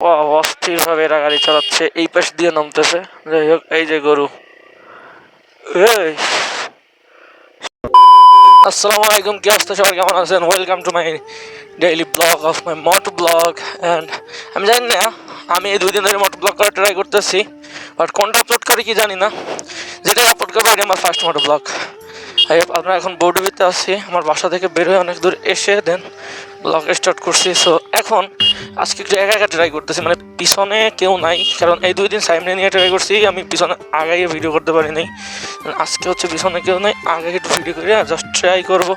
অস্থির ভাবে এরা গাড়ি চালাচ্ছে, এই পাশ দিয়ে নামতেছে। যাই হোক, এই যে গরু। এই আসসালামু আলাইকুম, কি অবস্থা সবার, কেমন আছেন? Welcome to my daily blog of my moto blog. And আমি জানি না, আমি এই 2 দিন ধরে মোটো ব্লগ করার ট্রাই করতেছি, বাট কোনটা আপলোড করি কি জানি না। যেটাই আপলোড করবো এটা আমার ফার্স্ট মোটো ব্লগ। আপনারা এখন বৌডুবিতে আছি, আমার বাসা থেকে বের হয়ে অনেক দূর এসে দেন ব্লগ স্টার্ট করছি। সো এখন আজকে একটু একা একা ট্রাই করতেছি, মানে পিছনে কেউ নাই, কারণ এই 2 দিন সাইমনে নিয়ে ট্রাই করছি, আমি পিছনে আগাইয়ে ভিডিও করতে পারি নাই। আজকে হচ্ছে পিছনে কেউ নেই, আগে একটু ভিডিও করে জাস্ট ট্রাই করবো।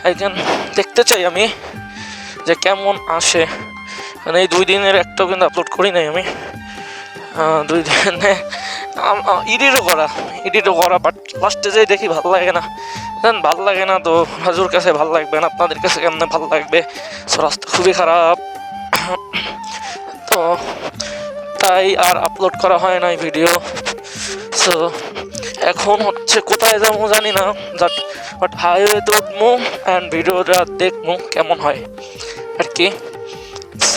এখন দেখতে চাই আমি যে কেমন আসে, মানে এই 2 দিনের একটাও কিন্তু আপলোড করি নাই আমি। 2 দিনে এডিটও করা, বাট লাস্টে যেই দেখি ভালো লাগে না। ভালো লাগে না তো রাজুর কাছে ভালো লাগবে না, আপনাদের কাছে কেমনে ভালো লাগবে? সো রাস্তা খুবই খারাপ, তো তাই আর আপলোড করা হয় নাই ভিডিও। সো এখন হচ্ছে কোথায় যাবো জানি না, বাট হাইওয়েতে উঠবো অ্যান্ড ভিডিওটা দেখবো কেমন হয় আর কি।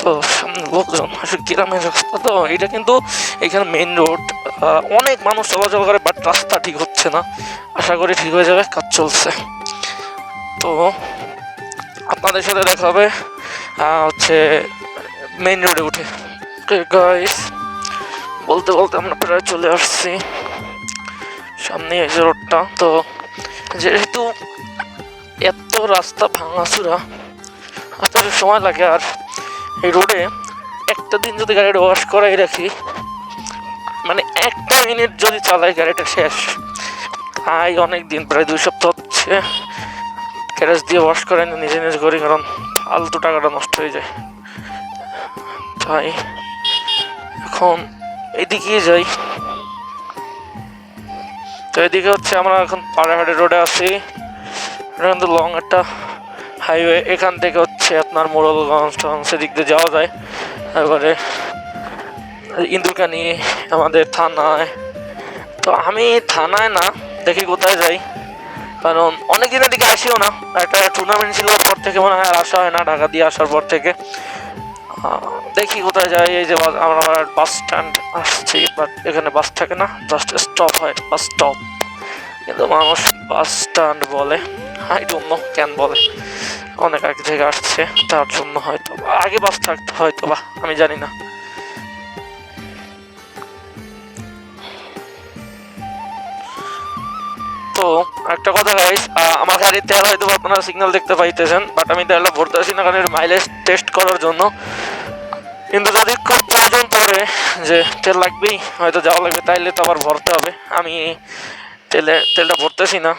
তো সামনে লোকজন, আসলে গ্রামের রাস্তা তো এটা, কিন্তু এখানে মেইন রোড, অনেক মানুষ চলাচল করে, বাট রাস্তা ঠিক হচ্ছে না। আশা করি ঠিক হয়ে যাবে, কাজ চলছে। তো আপনাদের সাথে দেখা হবে হচ্ছে মেইন রোডে উঠে। গাইস, বলতে বলতে আমরা প্রায় চলে আসছি সামনে, এই যে রোডটা। তো যেহেতু এত রাস্তা ভাঙাচুরা, আসতে সময় লাগে, আর এই রোডে একটা দিন যদি গাড়িটা ওয়াশ করাই রাখি, মানে 1 মিনিট যদি চালাই গাড়িটা শেষ। তাই অনেক দিন, প্রায় 2 সপ্তাহ হচ্ছে গ্যারেজ দিয়ে ওয়াশ করে নিজে নিজে করি, কারণ ফালতু টাকাটা নষ্ট হয়ে যায়। তাই এখন এইদিকেই যাই। তো এদিকে হচ্ছে আমরা এখন পাড়াহাটি রোডে আছি, এটা কিন্তু লং একটা হাইওয়ে। এখান থেকে হচ্ছে আপনার মোড়লগঞ্জ সেদিক দিয়ে যাওয়া যায়, তারপরে ইন্দুরকানি আমাদের থানায়। তো আমি থানায় না, দেখি কোথায় যাই, কারণ অনেক দিনের দিকে আসিও না। একটা টুর্নামেন্ট ছিল পর থেকে মনে হয় আর আসা হয় না, ঢাকা দিয়ে আসার পর থেকে। দেখি কোথায় যাই। এই যে আমরা বাস স্ট্যান্ড আসছি, বাট এখানে বাস থাকে না, জাস্ট স্টপ হয়, বাস স্টপ, কিন্তু মানুষ বাস স্ট্যান্ড বলে। আই ডোন্ট নো কেন বলে, অনেক আগে থেকে আসছে তার জন্য হয়তো, আগে বাস থাকতো হয়তো বা, আমি জানি না। তো একটা কথা গাইস, আমার গাড়ির তেল হয়তো আপনারা সিগন্যাল দেখতে পাইতেছেন, বাট আমি তেলটা ভরতে আসি না, কারণ এর মাইলেজ টেস্ট করার জন্য। কিন্তু যদি খুব প্রয়োজন পড়ে যে তেল লাগবেই, হয়তো যাওয়া লাগবে, তাইলে তো আবার ভরতে হবে। আমি তেলটা ভরতেছি না,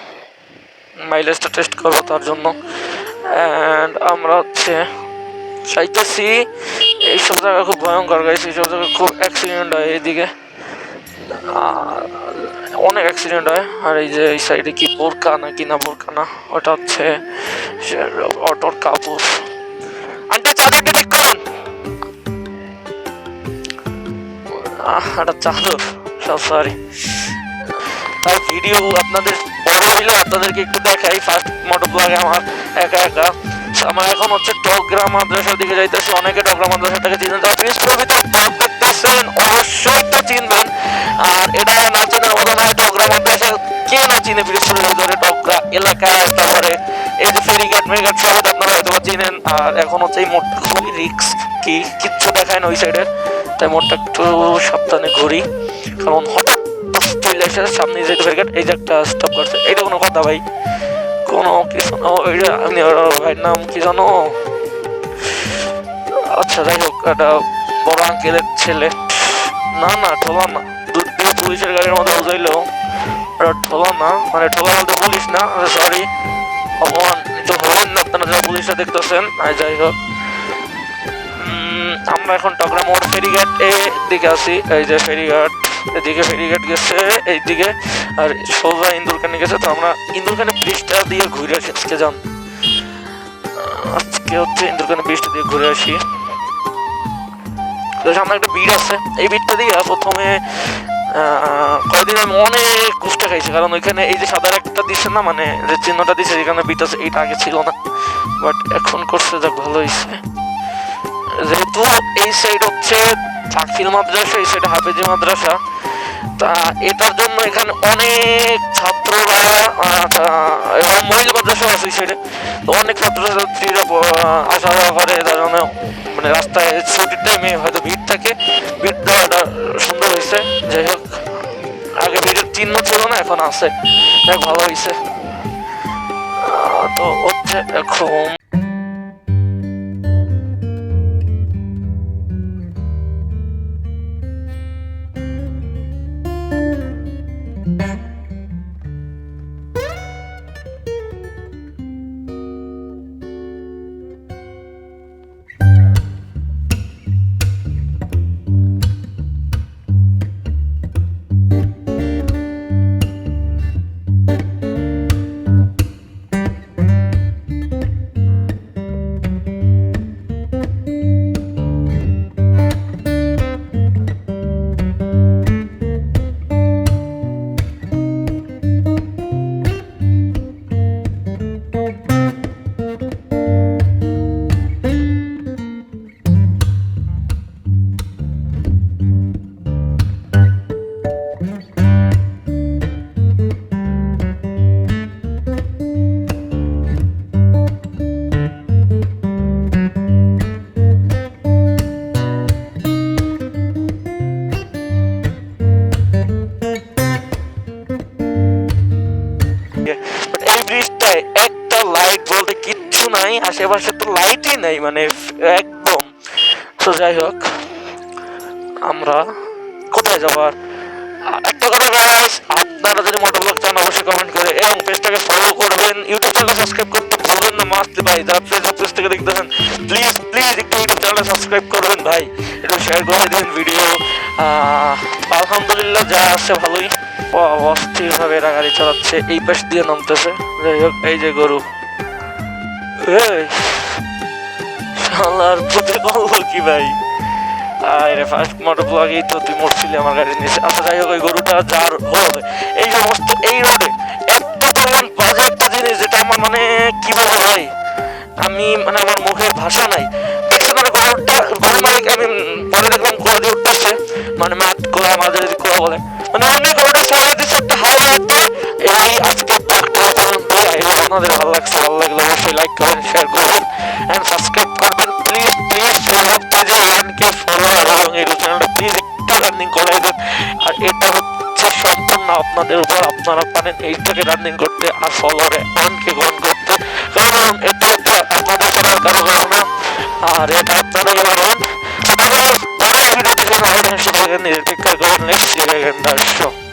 মাইলেজটা টেস্ট করবো তার জন্য। অ্যান্ড আমরা হচ্ছে চাইতেছি, এইসব জায়গা খুব ভয়ঙ্কর গাইস, এইসব জায়গায় খুব অ্যাক্সিডেন্ট হয়, এইদিকে অনেক অ্যাক্সিডেন্ট হয়। আর এই যে এই সাইডে কি বোরকা নাকি না বোরকা না, ওটা হচ্ছে অটোর কাপড়। আন্টি চাদরটা ঠিক করুন, এটা চাদর, সব সরি। তার ভিডিও আপনাদের বড় হইলে আপনাদেরকে একটু দেখাই। ফার্স্ট মোটো ব্লগে আমার একা একা। আমরা এখন হচ্ছে টকগ্রাম মাদ্রাসার দিকে যাইতেছি। অনেকে টকগ্রাম মাদ্রাসাটাকে চিনেন, তারা পিসপুরের ভিতরে ব্লগ দেখতেছেন, অবশ্যই তো চিনবেন। আর এটা না চেনার মতো না, টকগ্রাম মাদ্রাসা কে না চিনে পিসপুরের ভিতরে, টকগ্রাম এলাকায়। তারপরে এই যে ফেরিঘাট মেরিঘাট সব আপনারা হয়তো চিনেন। আর এখন হচ্ছে এই মোটটা খুবই রিক্স, কিচ্ছু দেখায় না ওই সাইডের, তাই মোটটা একটু সাবধানে ঘুরি, কারণ হঠাৎ চলে এসে সামনে যেতে ফেরিঘাট, এই যে একটা স্টপ করছে। এটা কোনো কথা ভাই? কোনো কিছু না, ভাইয়ের নাম কি জানো? আচ্ছা যাই হোক, একটা বড় আঙ্কেলের ছেলে। না না, ঠোলা না, পুলিশের গাড়ির মধ্যে বুঝাইলো ঠোলা না, মানে ঠোলা বলতে পুলিশ না, সরি, অপমান তো হবেন না আপনারা যারা পুলিশটা দেখতেছেন। আর যাই হোক, আমরা এখন টকরা মোড় ফেরিঘাট দিকে আছি। এই যে ফেরিঘাট, এদিকে ফেরিঘাট গেছে এইদিকে, আর সোজা ইন্দুরকানি গেছে। তো আমরা ইন্দুরকানি ব্রিজটা দিয়ে ঘুরে আসি আজকে। আজকে হচ্ছে ইন্দুরকানি ব্রিজটা দিয়ে ঘুরে আসি। তো সামনে একটা বিট আছে, এই বিটটা দিয়ে প্রথমে কয়েকদিন আমি অনেক কুষ্টা খাইছি, কারণ ওইখানে এই যে সাদা একটা দিচ্ছে না, মানে যে চিহ্নটা দিচ্ছে যেখানে বিট আছে, এইটা আগে ছিল না, বাট এখন করছে, যাক ভালো হয়েছে। যেহেতু এই সাইড হচ্ছে ফাকিল মাদ্রাসা, এই সাইড হাফেজি মাদ্রাসা, তা এটার জন্য এখানে অনেক ছাত্ররা এবং মহিলা মাদ্রাসা আছে এই সাইডে, তো অনেক ছাত্রছাত্রীরা আসা যাওয়া করে, তার জন্য মানে রাস্তায় ছুটির টাইমে হয়তো ভিড় থাকে। ভিড় দেওয়াটা সুন্দর হয়েছে। যাই হোক, আগে ভিড়ের চিহ্ন ছিল না, এখন আছে, দেখ ভালো হয়েছে। তো হচ্ছে এখন এই ব্রিজটায় একটা লাইট বলতে কিচ্ছু নাই, আশেপাশে তো লাইটই নাই মানে একদম। তো যাই হোক, আমরা কোথায় যাবো আর? একটা কথা গাইস, আপনারা যদি মোটরব্লগ চান অবশ্যই কমেন্ট করে এবং পেজটাকে ফলো করবেন, ইউটিউব চ্যানেল সাবস্ক্রাইব করতে ভুলবেন না। মাস্ট ভাই, যারা ফেসবুক পেজ থেকে দেখতেছেন প্লিজ প্লিজ একটু ইউটিউব চ্যানেল সাবস্ক্রাইব করবেন ভাই, একটু শেয়ার করে দেবেন ভিডিও। আলহামদুলিল্লাহ যা আছে ভালোই, অস্থির ভাবে এরা গাড়ি চালাচ্ছে, এই পাশ দিয়ে নামতেছে। যাই হোক, এই যে গরু, এই শালার পুতে বলবো কি ভাই, আরে ফার্স্ট মোটর ব্লগেই তো তুই মরছিলি আমার গাড়ি নিচে। আচ্ছা যাই হোক, ওই গরুটা যার হবে এই সমস্ত এই রোডে এত পরিমাণ বাজে একটা জিনিস, যেটা আমার মানে কি বলবো ভাই, আমি মানে আমার মুখের ভাষা নাই। দেখছি মানে গরুটা, গরু মালিক আমি পরে দেখলাম কোয়া দিয়ে উঠতেছে, মানে মাঠ কোয়া, মাঝে যদি কোয়া বলে, মানে অনেক গরুটা ফেলে দিচ্ছে একটা হাওয়াতে। এই আজকে আপনাদের ভালো লাগছে, ভালো লাগলে অবশ্যই লাইক করবেন, শেয়ার করবেন এন্ড সাবস্ক্রাইব করবেন প্লিজ প্লিজ। ফেসবুক পেজে ওয়ানকে ফলো এবং ইউটিউব চ্যানেলটা প্লিজ একটু রানিং করাই দেন। আর এটা হচ্ছে সম্পূর্ণ আপনাদের উপর, আপনারা পারেন এইটাকে রানিং করতে আর ফলোরে ওয়ানকে গ্রহণ করতে, কারণ এটা আপনাদের করার কারো না, আর এটা আপনারা পারেন। নিজের টেক কেয়ার করবেন, নেক্সট